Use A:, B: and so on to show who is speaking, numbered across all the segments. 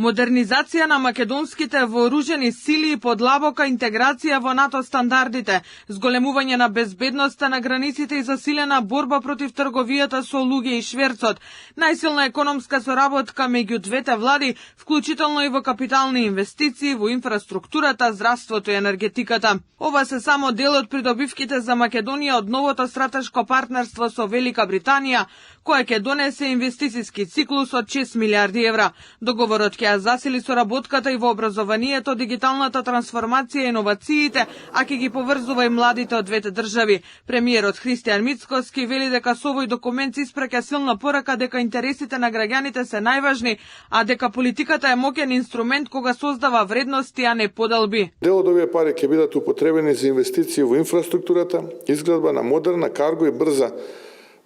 A: Модернизација на македонските вооружени сили и подлабока интеграција во НАТО стандардите, зголемување на безбедноста на границите и засилена борба против трговијата со луѓе и шверцот, најсилна економска соработка меѓу двете влади, вклучително и во капитални инвестиции во инфраструктурата, здравството и енергетиката. Ова се само дел од придобивките за Македонија од новото стратешко партнерство со Велика Британија, кој ќе донесе инвестициски циклус од 6 милиарди евра. Договорот ќе ја засили соработката и во образованието, дигиталната трансформација и иновациите, а ќе ги поврзува и младите од двете држави. Премиерот Христијан Мицкоски вели дека со овој документ се испраќа силна порака дека интересите на граѓаните се најважни, а дека политиката е моќен инструмент кога создава вредности, а не поделби.
B: Дел од овие пари ќе бидат употребени за инвестиции во инфраструктурата, изградба на модерна, карго и брза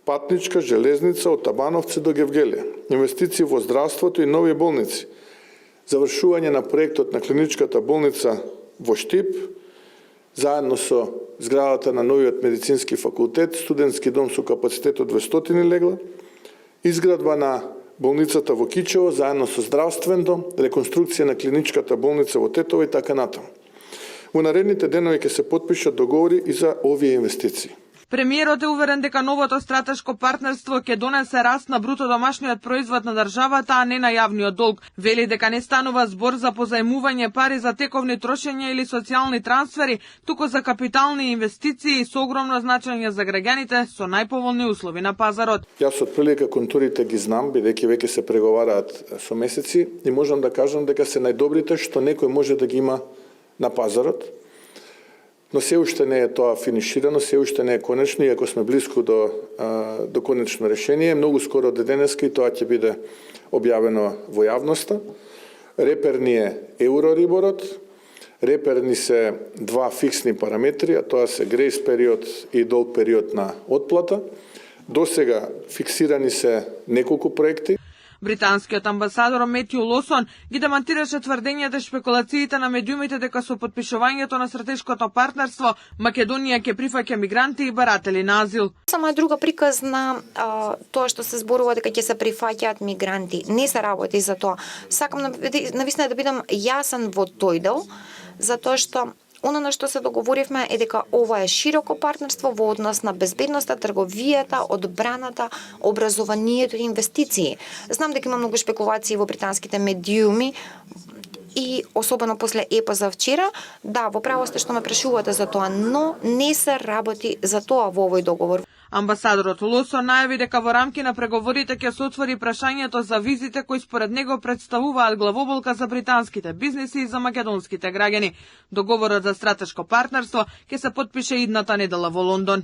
B: патничка железница од Табановци до Гевгелија, инвестиции во здравството и нови болници, завршување на проектот на клиничката болница во Штип, заедно со зградата на новиот медицински факултет, студентски дом со капацитет од 200 легла, изградба на болницата во Кичево, заедно со здравствен дом, реконструкција на клиничката болница во Тетово и така натаму. Во наредните денови ќе се потпишат договори и за овие инвестиции.
A: Премиерот е уверен дека новото стратешко партнерство ќе донесе раст на бруто домашниот производ на државата, а не на јавниот долг. Вели дека не станува збор за позајмување пари за тековни трошења или социјални трансфери, туку за капитални инвестиции со огромно значење за граѓаните со најповолни услови на пазарот.
B: Јас од прилика контурите ги знам, бидејќи веќе се преговараат со месеци и можам да кажам дека се најдобрите што некој може да ги има на пазарот. Но се уште не е тоа финиширано, се уште не е конечно, иако сме близко до конечно решение. Многу скоро до денеска и тоа ќе биде објавено во јавноста. Реперни е Еврориборот, реперни се два фиксни параметри, а тоа се грейс период и долг период на отплата. До сега фиксирани се неколку проекти.
A: Британскиот амбасадор Метју Лосон ги демантираше тврдењата и шпекулациите на медиумите дека со потпишувањето на стратешкото партнерство Македонија ќе прифаќа мигранти и баратели на азил.
C: Сама друга приказ на тоа што се зборува дека ќе се прифаќаат мигранти. Не се работи за тоа. Сакам навистина да бидам јасен во тој дел, затоа што оно на што се договоривме е дека ова е широко партнерство во однос на безбедноста, трговијата, одбраната, образованието и инвестиции. Знам дека има многу шпекулации во британските медиуми и особено после епа за вчера. Да, во право сте што ме прашувате за тоа, но не се работи за тоа во овој договор.
A: Амбасадорот Лосон најави дека во рамки на преговорите ќе се отвори прашањето за визите кои според него представуваат главоболка за британските бизниси и за македонските граѓани. Договорот за стратешко партнерство ќе се потпише идната недела во Лондон.